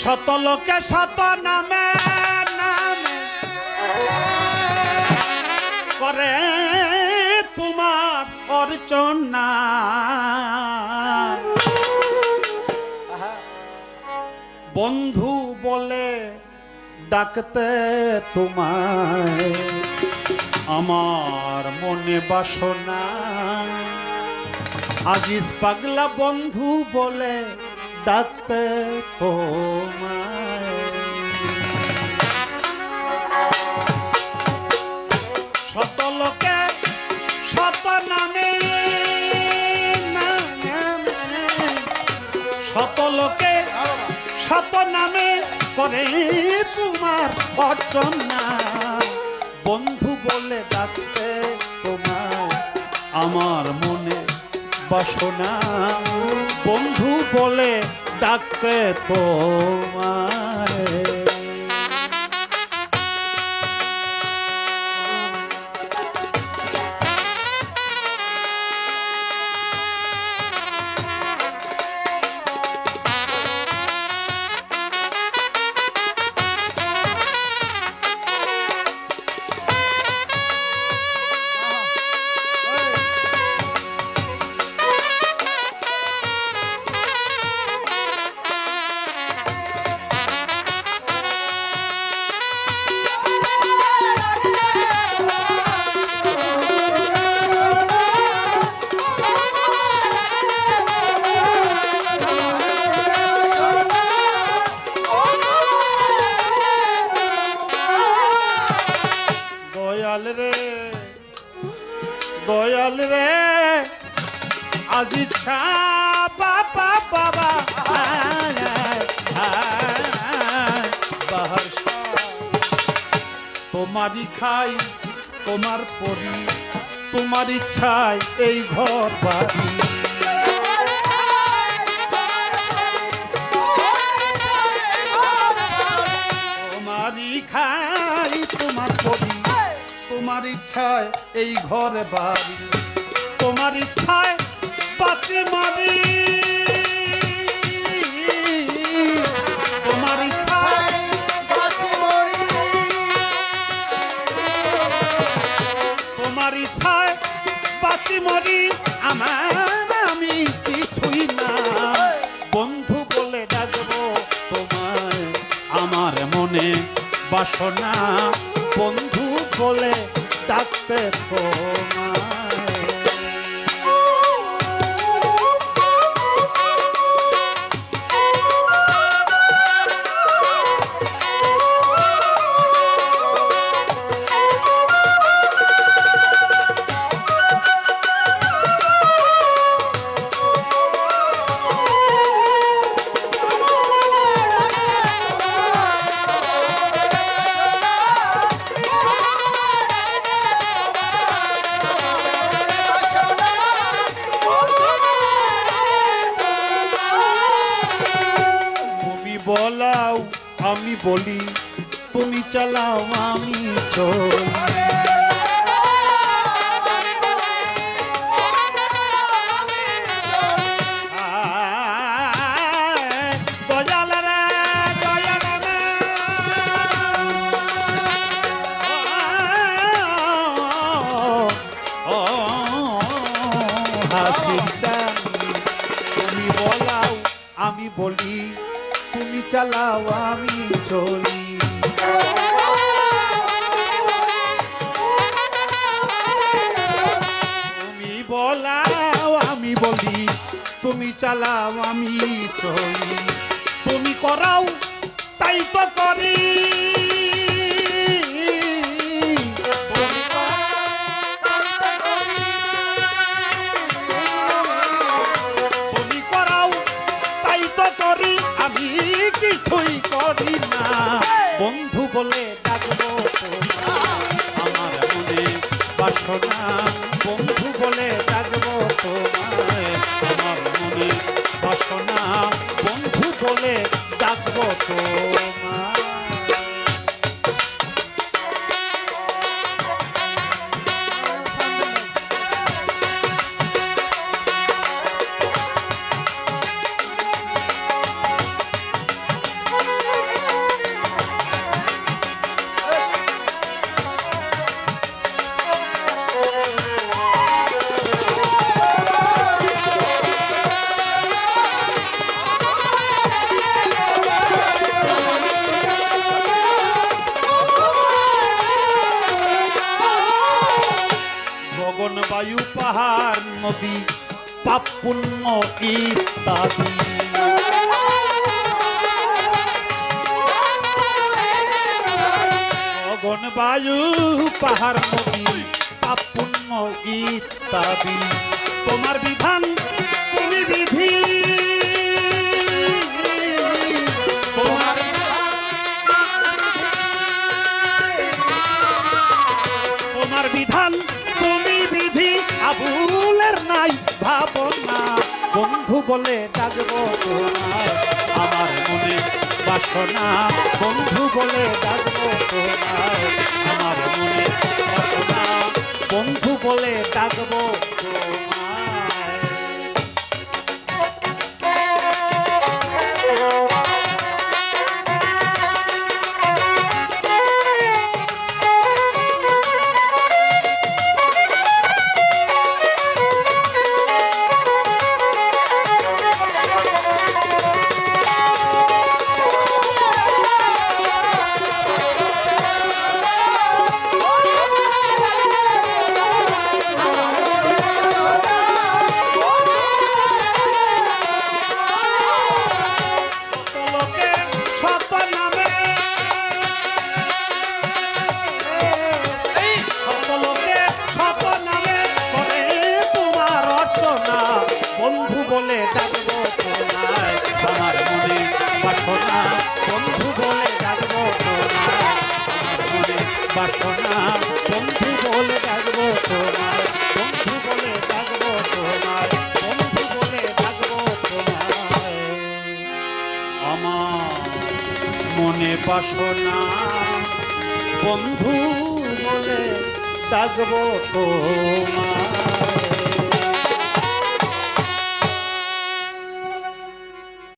শত লোকে শত নামে নামে করে তোমার অর্চনা। বন্ধু বলে ডাকতে তোমায় আমার মনে বাসনা। আজিজ পাগলা বন্ধু বলে ডাকতে তোমায়। শত লোকে শত নামে শত লোকে শত নামে করে তোমার অর্চনা। বন্ধু বলে ডাকতে তোমায় আমার মনে বাসনা। বন্ধু বলে ডাকতে তোমায়। দয়াল রে আজিজ শাহ বাবা বাবা বাহার তোমারই খাই তোমার পরি তোমার ইচ্ছায় এই ঘর বাড়ি। তোমারই খাই তোমার পরি তোমার ইচ্ছায় এই ঘরে বাড়ি। তোমার ইচ্ছায় বাঁচি মারি তোমার ইচ্ছায় বাঁচি মরি। তোমার ইচ্ছায় বাঁচি মরি আমার আমি কিছুই না। বন্ধু বলে ডাকবো তোমায় আমার মনে বাসনা। বন্ধু বলে ডাকতে তোমায়। বলাও আমি বলি তুমি চালাও আমি চলি। দয়াল রে দয়াল রে হাসিটা তুমি বলাও আমি বলি তুমি চালাও আমি চলি। তুমি বলাও আমি বলি তুমি চালাও আমি চলি। তুমি করাও তাই তো করি তুমি করাও তাই তো করি আমি কিছুই করি না। বন্ধু বলে ডাকবো আমার মনে বাসনা। বন্ধু বলে ডাকবো তোমায় আমার মনে বাসনা। বন্ধু বলে ডাকবো তোমায়। পাহাড় নদী পাপ পুণ্য ইত্যাদি। গগন বায়ু পাহাড় নদী পাপ পুণ্য ইত্যাদি। তোমার বিধান তুমি বিধি, তোমার বিধান তুমি বিধি, আবুলের নাই ভাবনা। বন্ধু বলে ডাকবো তোমায়, আমার মনে বাসনা। বন্ধু বলে ডাকবো তোমায়, আমার মনে বাসনা। বন্ধু বলে ডাকবো তোমায়। বন্ধু বলে ডাকবো তোমায়, আমার মনে বাসনা। বন্ধু বলে ডাকবো তোমায়, আমার মনে বাসনা। বন্ধু বলে ডাকবো তোমায়, বন্ধু বলে ডাকবো তোমায়, বন্ধু বলে ডাকবো তোমায়, আমার মনে বাসনা। বন্ধু বলে ডাকবো তোমায়।